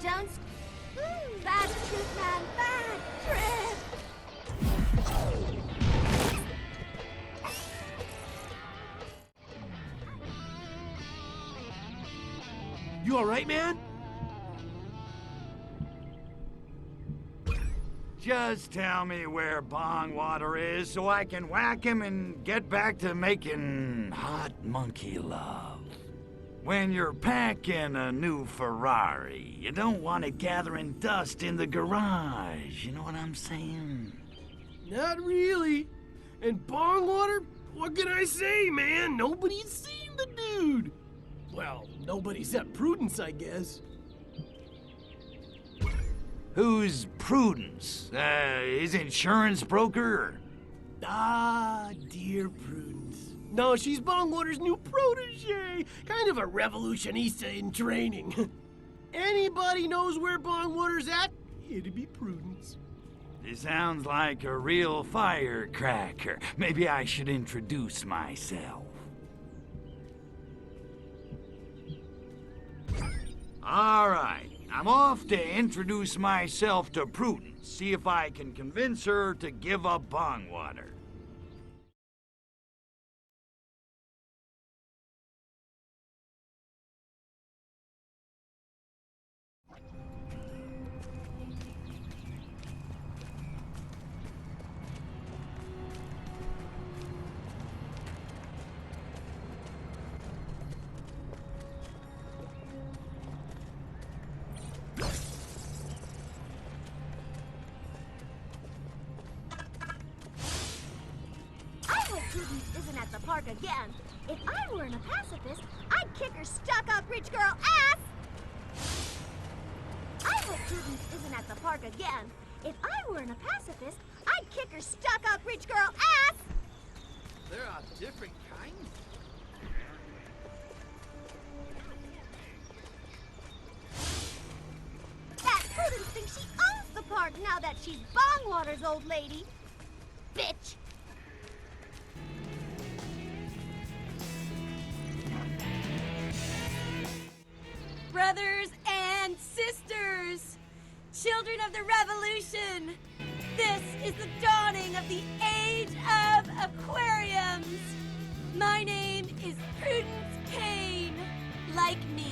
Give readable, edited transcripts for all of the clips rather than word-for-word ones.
Don't... Bad trip, man. Bad trip. You alright, man? Just tell me where Bongwater is so I can whack him and get back to making hot monkey love. When you're packing a new Ferrari, you don't want it gathering dust in the garage. You know what I'm saying? Not really. And Bongwater? What can I say, man? Nobody's seen the dude. Well, nobody except Prudence, I guess. Who's Prudence? His insurance broker? Ah, dear Prudence. No, she's Bongwater's new protege. Kind of a revolutionista in training. Anybody knows where Bongwater's at? It'd be Prudence. He sounds like a real firecracker. Maybe I should introduce myself. All right, I'm off to introduce myself to Prudence, see if I can convince her to give up Bongwater. Prudence isn't at the park again. If I weren't a pacifist, I'd kick her stuck-up rich girl ass! I hope Prudence isn't at the park again. If I weren't a pacifist, I'd kick her stuck-up rich girl ass! There are different kinds. That Prudence thinks she owns the park now that she's Bongwater's old lady. Bitch! Brothers and sisters, children of the revolution, this is the dawning of the age of aquariums. My name is Prudence Kane. Like me,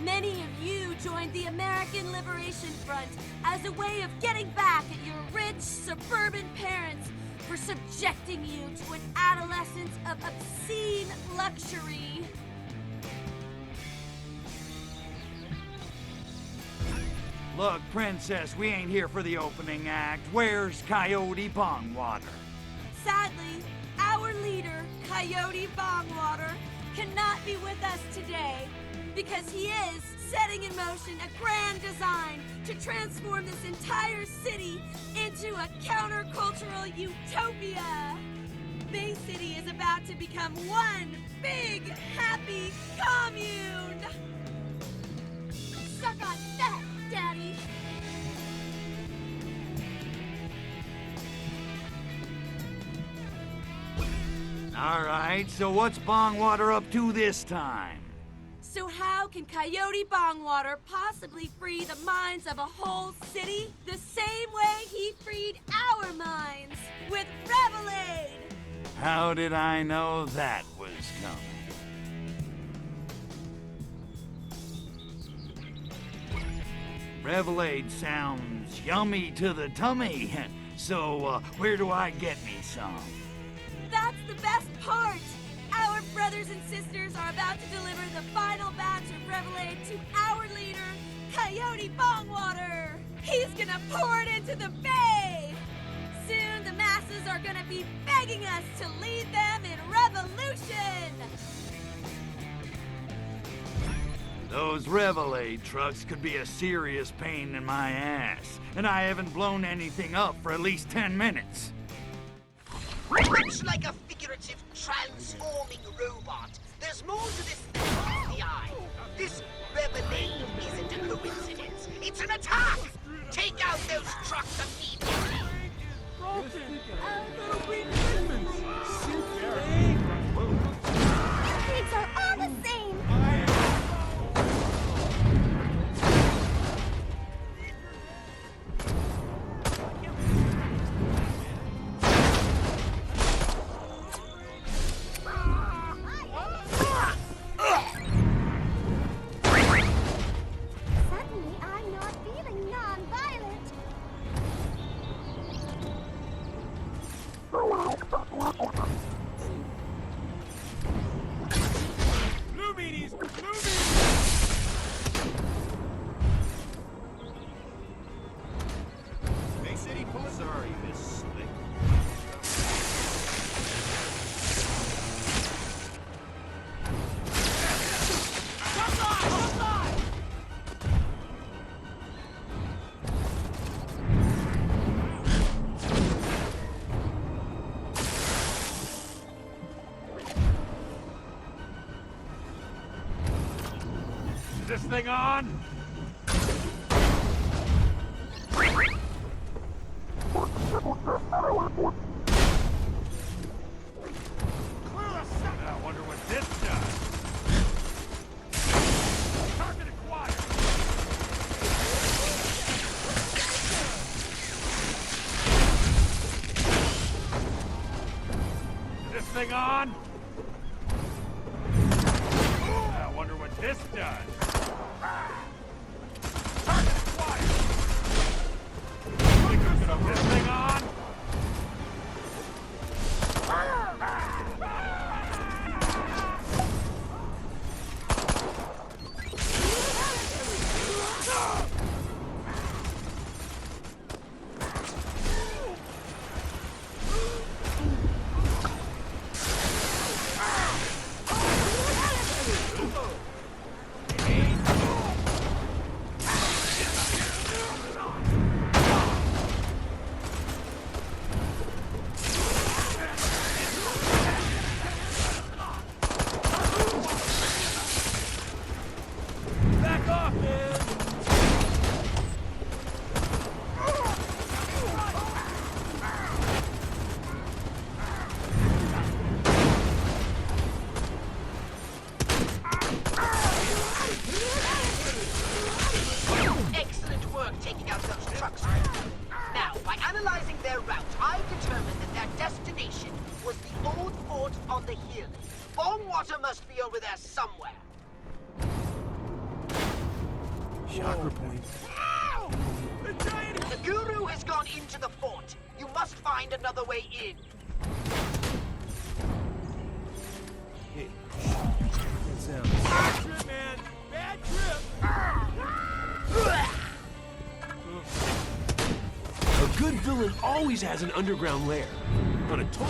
many of you joined the American Liberation Front as a way of getting back at your rich suburban parents for subjecting you to an adolescence of obscene luxury. Look, Princess, we ain't here for the opening act. Where's Coyote Bongwater? Sadly, our leader, Coyote Bongwater, cannot be with us today because he is setting in motion a grand design to transform this entire city into a countercultural utopia. Bay City is about to become one big, happy commune. Suck on that, Daddy. All right, so what's Bongwater up to this time? So how can Coyote Bongwater possibly free the minds of a whole city the same way he freed our minds with Revelade? How did I know that was coming? Revelade sounds yummy to the tummy. So, where do I get me some? That's the best part! Our brothers and sisters are about to deliver the final batch of Revelade to our leader, Coyote Bongwater! He's gonna pour it into the bay! Soon the masses are gonna be begging us to lead them in revolution! Those Revelade trucks could be a serious pain in my ass, and I haven't blown anything up for at least 10 minutes. Much like a figurative transforming robot, there's more to this than meets the eye. This Revelade isn't a coincidence. It's an attack! Take out those trucks immediately! Pigs are all the same! Is this thing on? I wonder what this does. Target acquired. Is this thing on? I wonder what this does. Target acquired. Is this thing on? Back off, man! Excellent work taking out those trucks. Now, by analyzing their route, I determined that their destination was the old fort on the hill. Bongwater must be over there somewhere. Chakra point. The Guru has gone into the fort. You must find another way in. Hey, that sounds... Trip, man. Bad trip. A good villain always has an underground lair. On a total...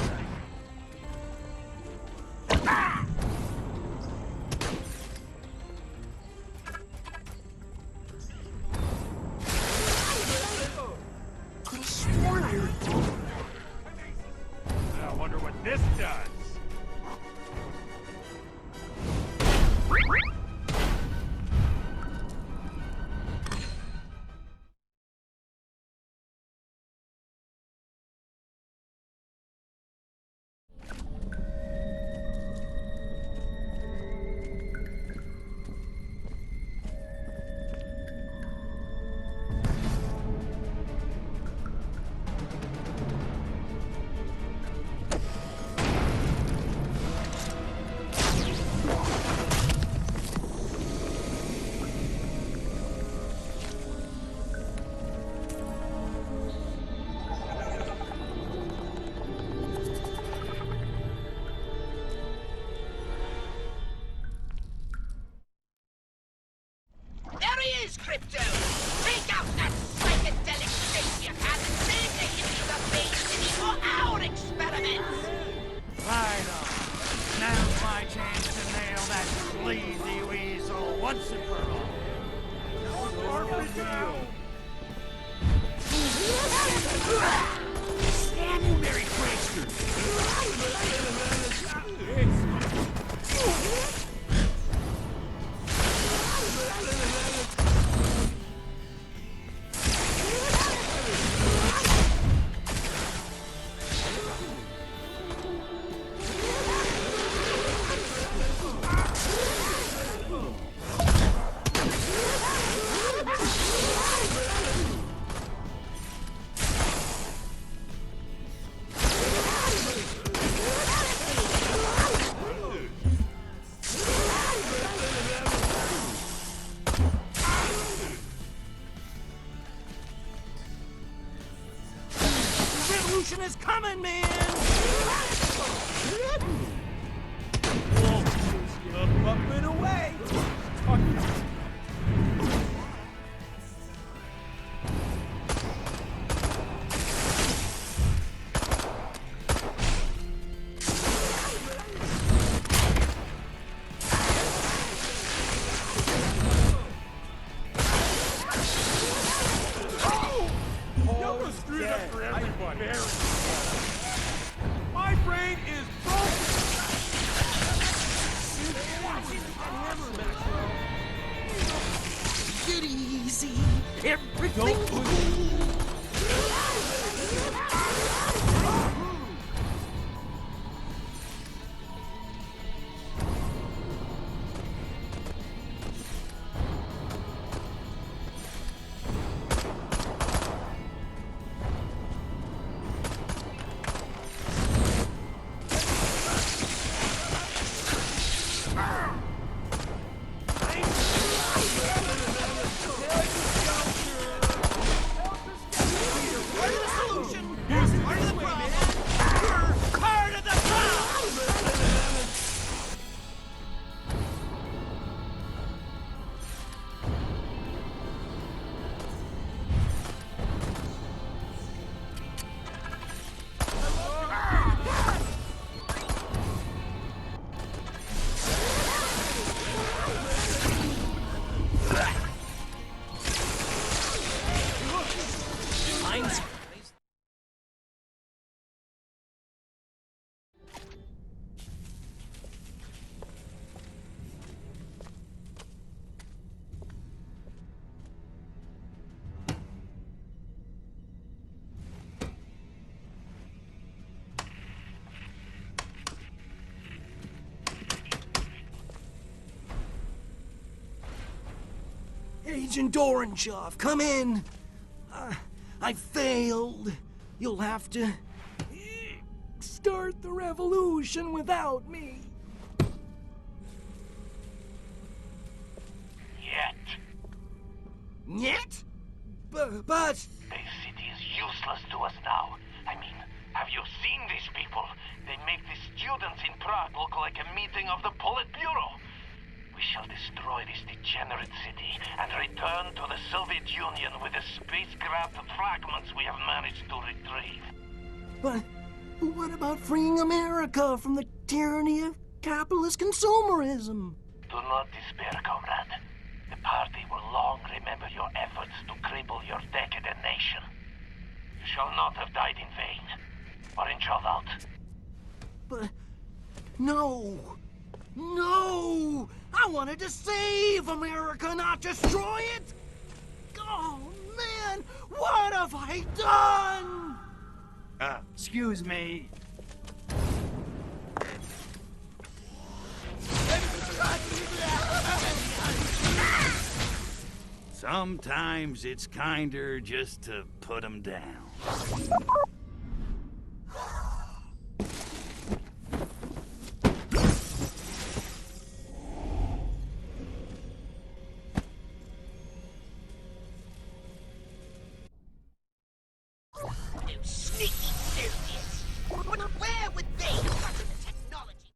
Could've sworn I heard... I wonder what this does. There he is, Crypto! Take out that psychedelic shape you can and save the hippies of Bay City for our experiments! Right on. Now's my chance to nail that sleazy weasel once and for all. Stand you, Mary Prankster! Revolution is coming, man! Up and away! Y'all screwed up for everybody. Don't push. Agent Doranshov, come in. I failed. You'll have to start the revolution without me. Yet. Yet? But... This city is useless to us now. I mean, have you seen these people? They make the students in Prague look like a meeting of the Politburo. We shall destroy this degenerate city and return to the Soviet Union with the spacecraft fragments we have managed to retrieve. But what about freeing America from the tyranny of capitalist consumerism? Do not despair, comrade. The party will long remember your efforts to cripple your decadent nation. You shall not have died in vain, or in Cholut. But... no! No! I wanted to save America, not destroy it! Oh, man! What have I done? Excuse me. Sometimes it's kinder just to put them down. Sneaky Soviets! Where would they have gotten the technology?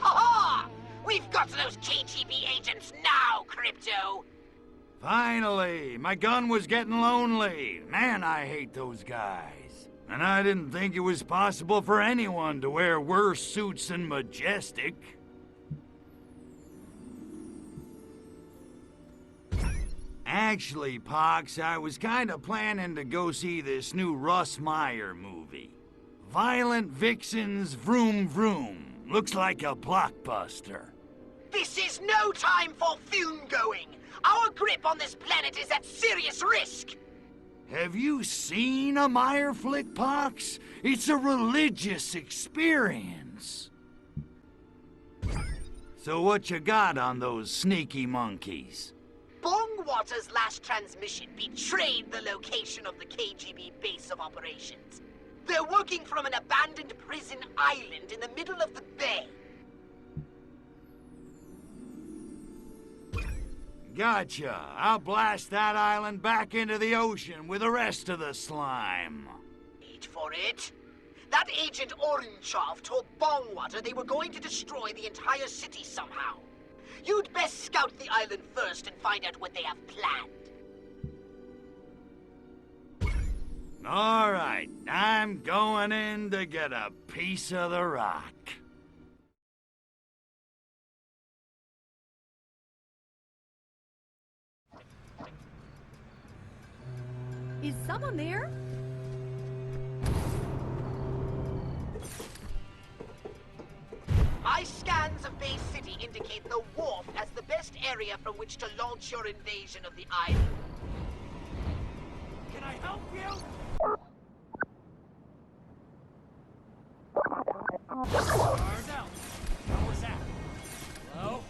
Ha-ha! We've got those KGB agents now, Crypto! Finally! My gun was getting lonely. Man, I hate those guys. And I didn't think it was possible for anyone to wear worse suits than Majestic. Actually, Pox, I was kinda planning to go see this new Russ Meyer movie. Violent Vixens Vroom Vroom. Looks like a blockbuster. This is no time for film going. Our grip on this planet is at serious risk. Have you seen a Meyer flick, Pox? It's a religious experience. So what you got on those sneaky monkeys? Bongwater's last transmission betrayed the location of the KGB base of operations. They're working from an abandoned prison island in the middle of the bay. Gotcha. I'll blast that island back into the ocean with the rest of the slime. Wait for it. That Agent Orangeoff told Bongwater they were going to destroy the entire city somehow. You'd best scout the island first and find out what they have planned. All right, I'm going in to get a piece of the rock. Is someone there? My scans of Bay City indicate the wharf as the best area from which to launch your invasion of the island. Can I help you? Ardell, what was that? Hello?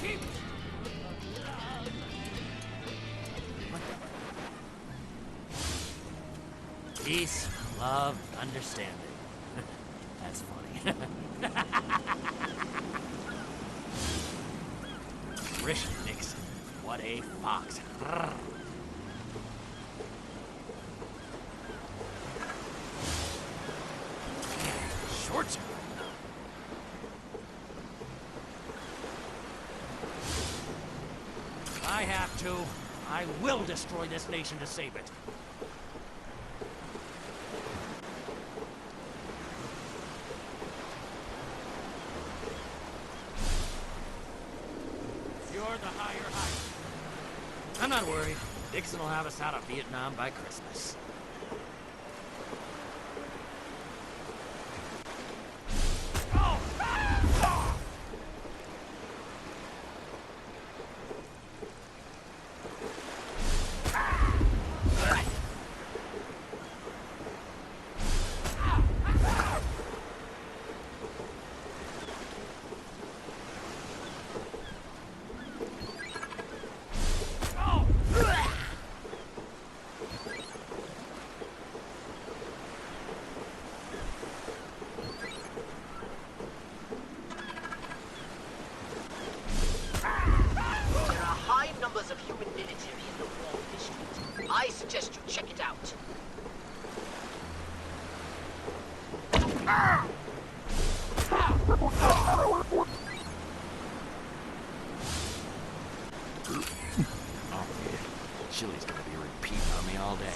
Keep. Peace, love, understanding. That's funny. Richard Nixon, what a fox. Shorts. If I have to, I will destroy this nation to save it. You're the higher. I'm not worried. Nixon will have us out of Vietnam by Christmas. Of human military in the Wall District. I suggest you check it out. Oh, yeah. Chili's gonna be repeating on me all day.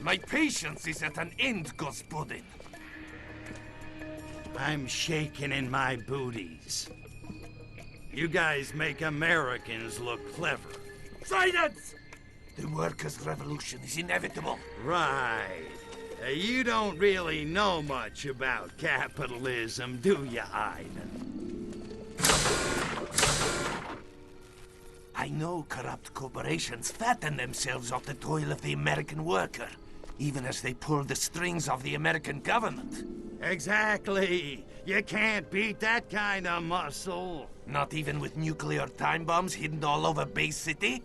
My patience is at an end, Gospodin. I'm shaking in my booties. You guys make Americans look clever. Silence! The workers' revolution is inevitable. Right. You don't really know much about capitalism, do you, Ivan? I know corrupt corporations fatten themselves off the toil of the American worker, even as they pull the strings of the American government. Exactly. You can't beat that kind of muscle. Not even with nuclear time bombs hidden all over Bay City?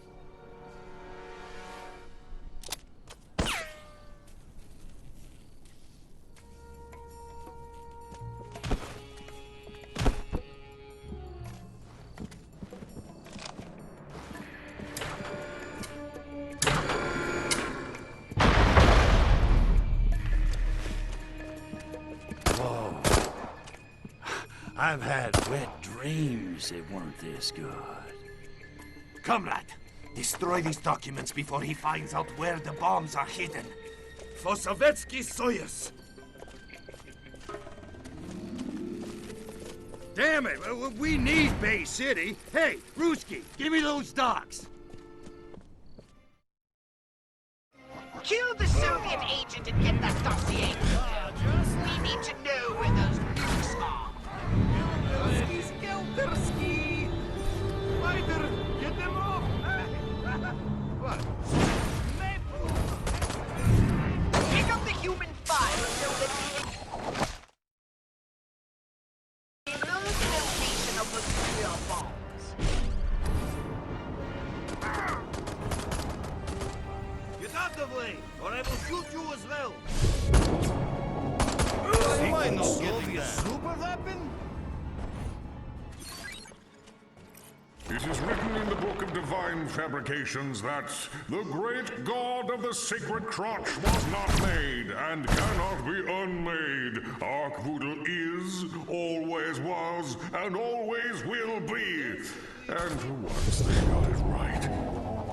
I've had wet dreams that weren't this good. Comrade, destroy these documents before he finds out where the bombs are hidden. For Sovietsky Soyuz. Damn it, we need Bay City. Hey, Ruski, give me those docs. Kill the Soviet agent and get that dossier. We need to know where those nukes are. Skeltersky! Fighter, get them off! What? Pick up the human file so that we know the location of the nuclear bombs. Get out of the way, or I will shoot you as well. Am I not getting that? Super weapon? It is written in the Book of Divine Fabrications that the great god of the sacred crotch was not made and cannot be unmade. Arkvoodle is, always was, and always will be. And for once they got it right.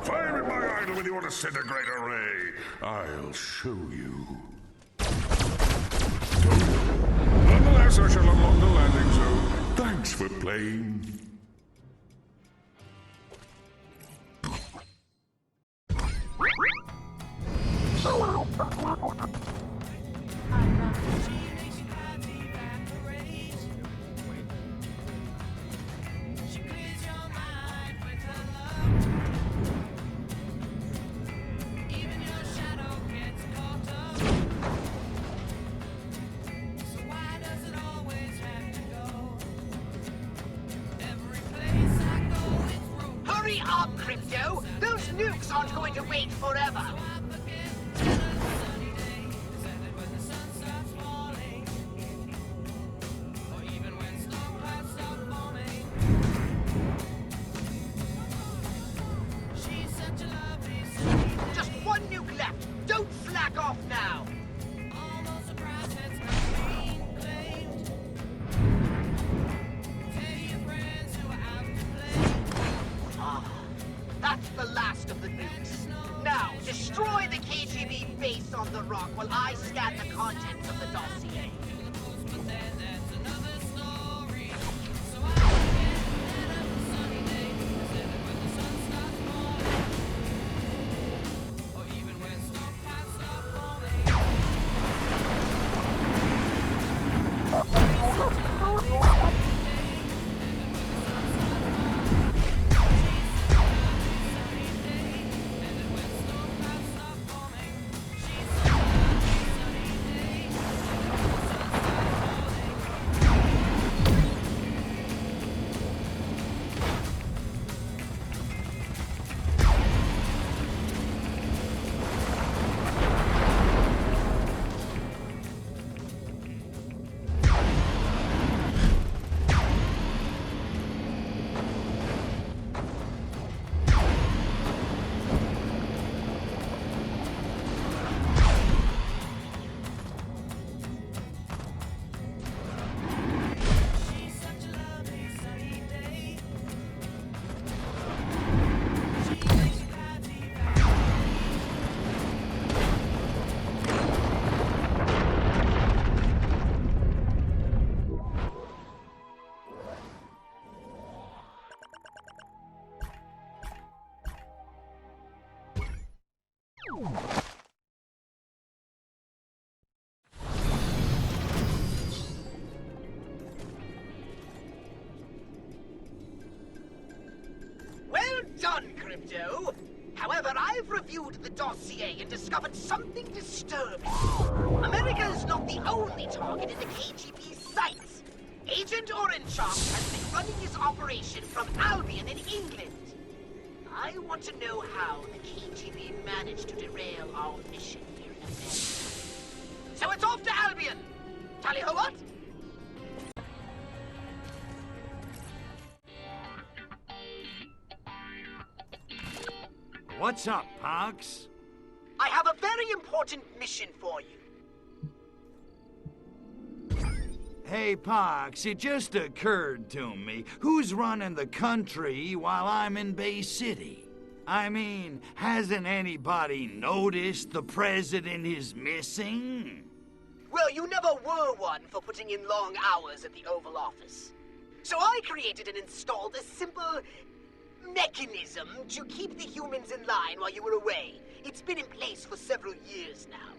Fire at my idol when you want to disintegrate a ray. I'll show you. Nonetheless, I shall unlock the landing zone. Thanks for playing. Hurry up, Crypto! Those nukes aren't going to wait forever! Just one nuke left! Don't slack off now! That's the last of the nukes. Now, destroy the KGB base on the rock while I scan the contents of the dossier. Well done, Crypto! However, I've reviewed the dossier and discovered something disturbing. America is not the only target in the KGB's sights. Agent Oranchok has been running his operation from Albion in England. I want to know how the KGB managed to derail our mission here in America. So it's off to Albion! Tally-ho what? What's up, Pox? I have a very important mission for you. Hey, Pox, it just occurred to me, who's running the country while I'm in Bay City? I mean, hasn't anybody noticed the president is missing? Well, you never were one for putting in long hours at the Oval Office. So I created and installed a simple mechanism to keep the humans in line while you were away. It's been in place for several years now.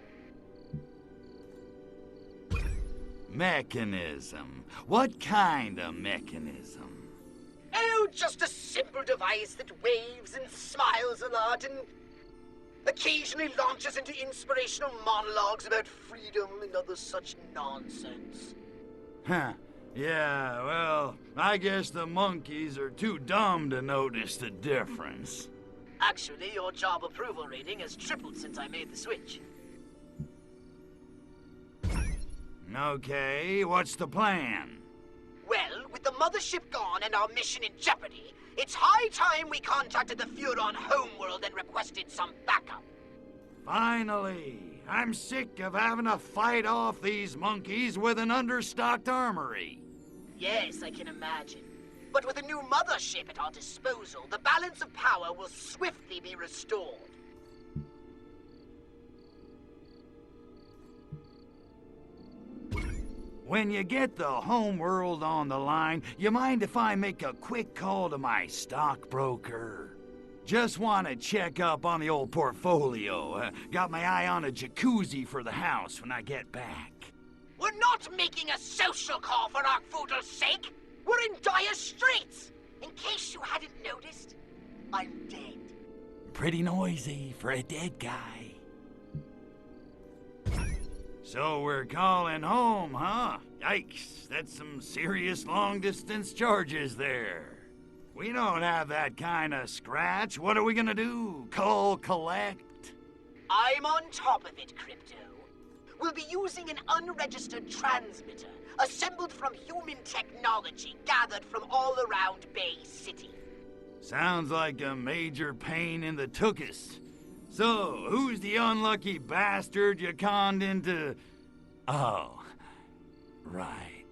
Mechanism? What kind of mechanism? Oh, just a simple device that waves and smiles a lot and occasionally launches into inspirational monologues about freedom and other such nonsense. Huh. Yeah, well, I guess the monkeys are too dumb to notice the difference. Actually, your job approval rating has tripled since I made the switch. Okay, what's the plan? Well, with the mothership gone and our mission in jeopardy, it's high time we contacted the Furon homeworld and requested some backup. Finally! I'm sick of having to fight off these monkeys with an understocked armory. Yes, I can imagine. But with a new mothership at our disposal, the balance of power will swiftly be restored. When you get the homeworld on the line, you mind if I make a quick call to my stockbroker? Just want to check up on the old portfolio. Got my eye on a jacuzzi for the house when I get back. We're not making a social call for Arkvoodle's sake! We're in dire straits! In case you hadn't noticed, I'm dead. Pretty noisy for a dead guy. So we're calling home, huh? Yikes, that's some serious long-distance charges there. We don't have that kind of scratch. What are we gonna do? Call collect? I'm on top of it, Crypto. We'll be using an unregistered transmitter, assembled from human technology gathered from all around Bay City. Sounds like a major pain in the tuchus. So, who's the unlucky bastard you conned into... Oh, right.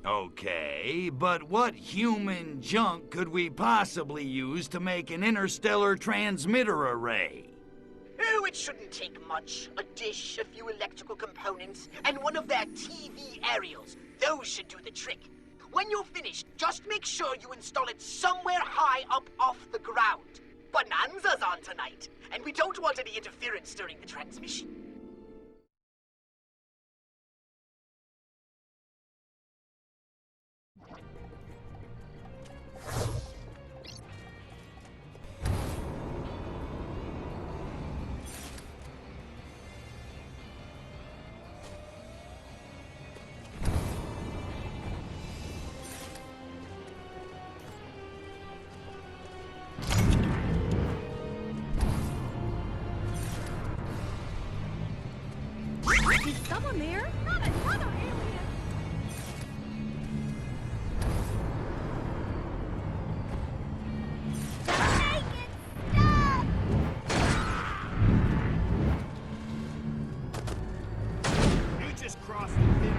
Okay, but what human junk could we possibly use to make an interstellar transmitter array? Oh, it shouldn't take much. A dish, a few electrical components, and one of their TV aerials. Those should do the trick. When you're finished, just make sure you install it somewhere high up off the ground. Bonanza's on tonight, and we don't want any interference during the transmission. Is someone there? Not another alien! Make it stop! You just crossed the limit.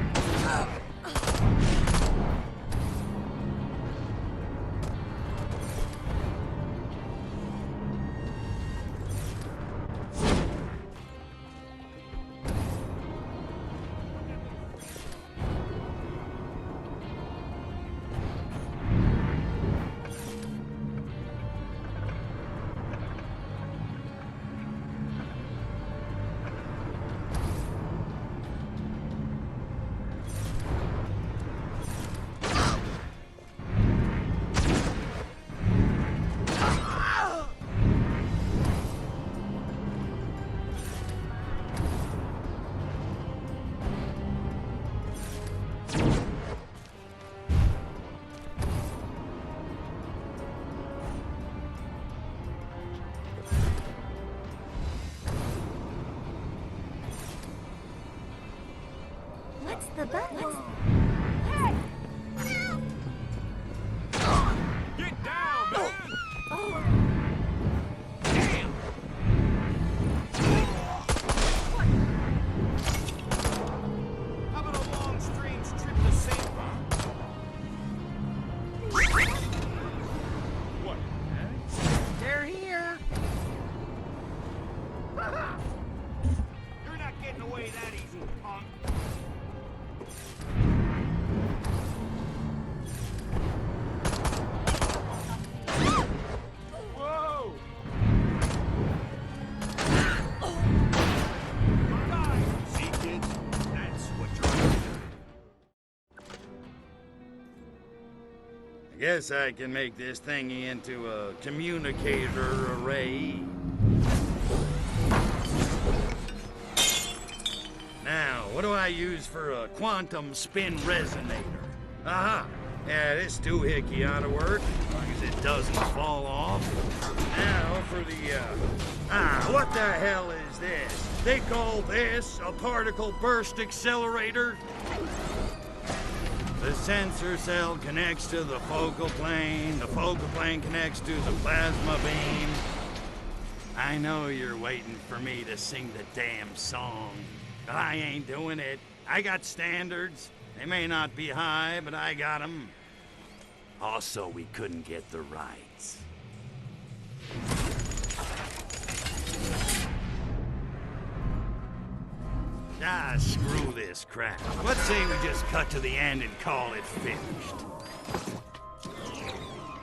What's the button? Hey! Get down, man! Oh. Damn! Guess I can make this thingy into a communicator array. Now, what do I use for a quantum spin resonator? Aha! Yeah, this doohickey ought to work, as long as it doesn't fall off. Now for the, what the hell is this? They call this a particle burst accelerator? The sensor cell connects to the focal plane connects to the plasma beam. I know you're waiting for me to sing the damn song, but I ain't doing it. I got standards. They may not be high, but I got them. Also, we couldn't get the rights. Ah, screw this crap. Let's say we just cut to the end and call it finished.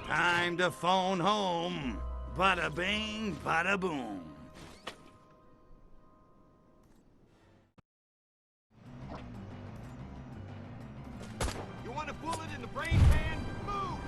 Time to phone home. Bada bing, bada boom. You want a bullet in the brain pan? Move!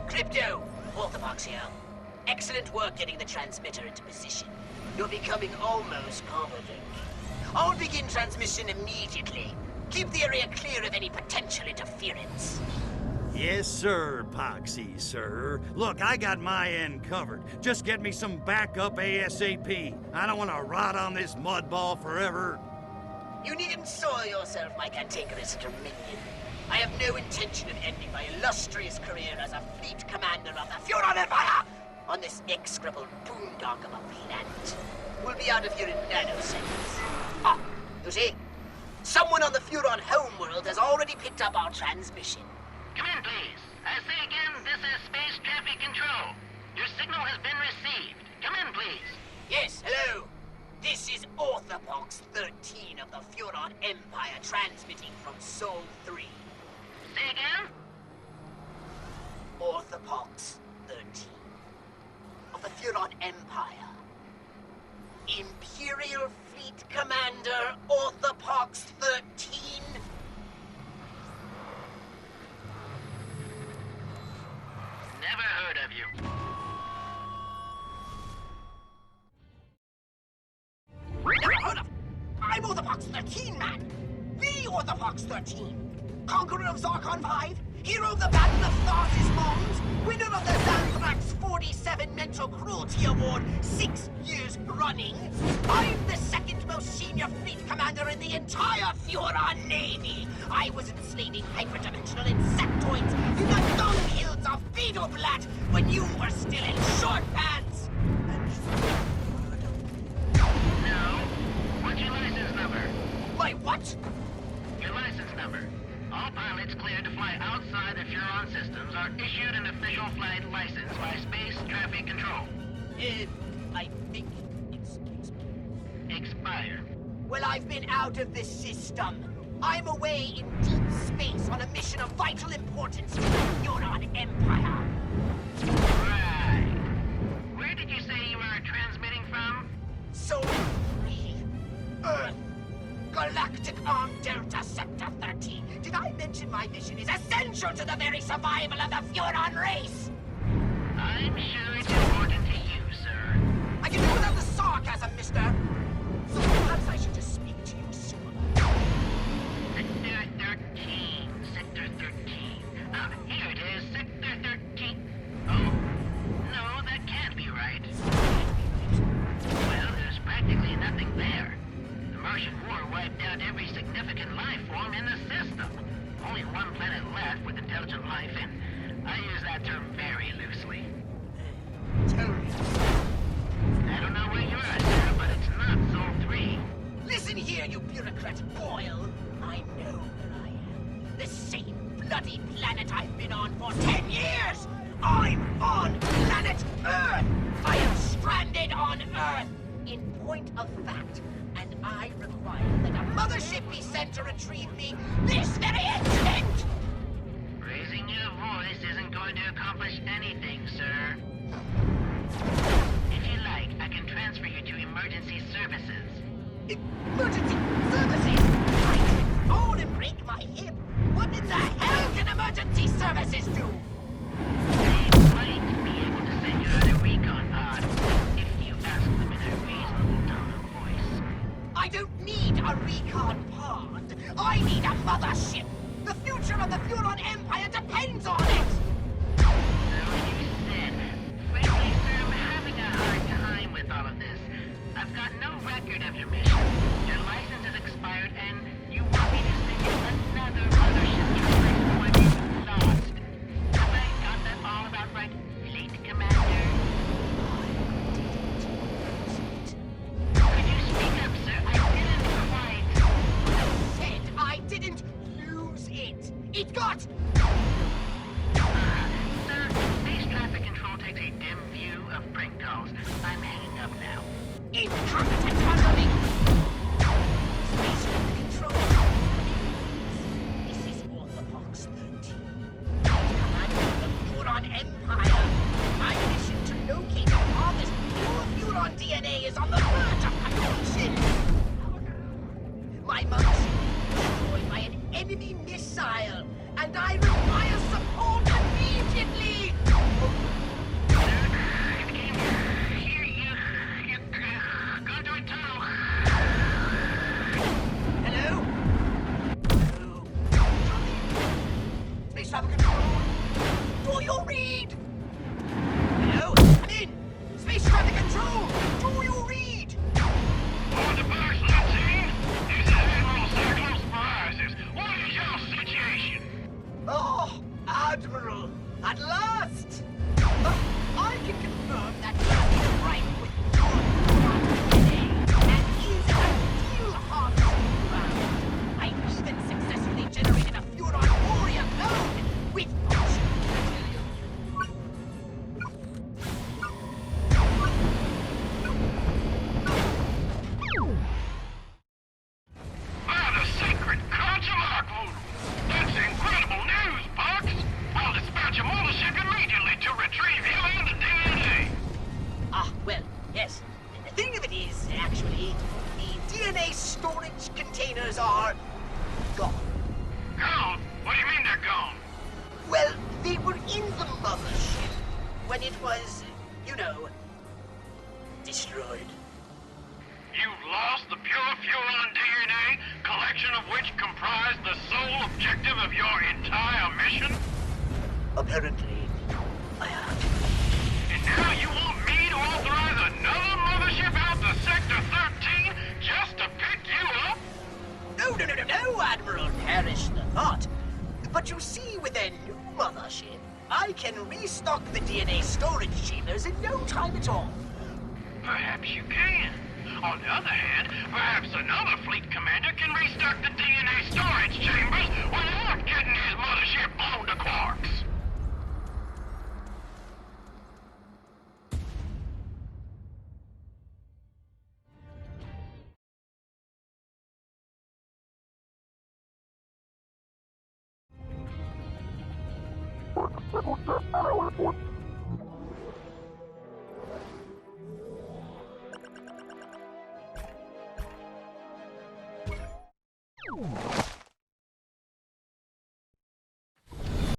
Crypto, Orthopox here. Excellent work getting the transmitter into position. You're becoming almost competent. I'll begin transmission immediately. Keep the area clear of any potential interference. Yes, sir, Poxy, sir. Look, I got my end covered. Just get me some backup ASAP. I don't want to rot on this mud ball forever. You needn't soil yourself, my cantankerous dominion. I have no intention of ending my illustrious career as a fleet commander of the Furon Empire on this execrable boondock of a planet. We'll be out of here in nanoseconds. Ah, you see? Someone on the Furon homeworld has already picked up our transmission. Come in, please. I say again, this is Space Traffic Control. Your signal has been received. Come in, please. Yes, hello. This is Orthopox 13 of the Furon Empire transmitting from Sol 3. Say again? Orthopox 13 of the Furon Empire. Imperial Fleet Commander Orthopox 13. Never heard of you. Never heard of? I'm Orthopox 13, man. The Orthopox 13. Conqueror of Zarkon 5, hero of the Battle of Tharsis Mons, winner of the Xanthrax 47 Mental Cruelty Award 6 years running. I'm the second most senior fleet commander in the entire Furon Navy. I was enslaving hyperdimensional insectoids in the dunghills of Beetleblatt when you were still in short pants. No. What's your license number? My what? Your license number. All pilots cleared to fly outside the Furon systems are issued an official flight license by Space Traffic Control. I think it's Expired. Well, I've been out of this system. I'm away in deep space on a mission of vital importance to the Furon Empire. Right. Where did you say you are transmitting from? Sol 3, Earth, Galactic Arm Delta Sector 13. Did I mention my mission is essential to the very survival of the Furon race? I'm sure it's important to you, sir. I can do without the sarcasm, mister. So perhaps I should just speak to you sooner. Sector 13. Sector 13. Ah, here it is. Sector 13. Oh, no, that can't be right. Well, there's practically nothing there. The Martian War wiped out every significant life in the system. Only one planet left with intelligent life, and I use that term very point of fact, and I require that a mothership be sent to retrieve me this very instant! Raising your voice isn't going to accomplish anything, sir. If you like, I can transfer you to emergency services. Emergency services? I can fall and break my hip. What in the hell can emergency services do? They might be able to send you out a recon pod if you ask them in a reasonable tone of voice. I don't need a recon pod. I need a mothership. The future of the Furon Empire depends on it. So you said, frankly, sir, I'm having a hard time with all of this. I've got no record of your mission. Your license is expired, and you want me to send you another mothership to replace the one you lost. Have I got that all about right, Fleet Commander? Could you speak up, sir? I didn't quite... Said I didn't lose it. It got... Sir, space traffic control takes a dim view of prank calls. I'm hanging up now. incompetent handling. Space control. This is Orthopox 13. Commander of the Furon Empire. My mission to locate and harvest pure Furon DNA is on the verge of completion. My mothership is destroyed by an enemy missile, and I require support immediately! Hello? Hello? Space traffic control? Do you read? Hello? I'm in! Space traffic control! Do you read? On the box 13, this is Admiral Cyclops Prizes. What is your situation? Oh, Admiral! At last! I can confirm that he is right with your DNA and is a real harvesting ground. I even successfully generated a Furon warrior clone with functional material. The secret Consular Voodoo. That's incredible news, Box. I'll dispatch a mothership immediately to retrieve you and the DNA. Ah, well, yes. The thing of it is, actually, the DNA storage containers are gone. Gone? What do you mean they're gone? Well, they were in the mothership when it was, you know, destroyed. You've lost the pure Furon DNA, collection of which comprised the sole objective of your entire mission? Apparently, I have. And now you want me to authorize another mothership out to Sector 13 just to pick you up? No, Admiral, perish the thought. But you see, with their new mothership, I can restock the DNA storage chambers in no time at all. Perhaps you can. On the other hand, perhaps another fleet commander can restock the DNA storage chambers without getting his mothership blown to quarks.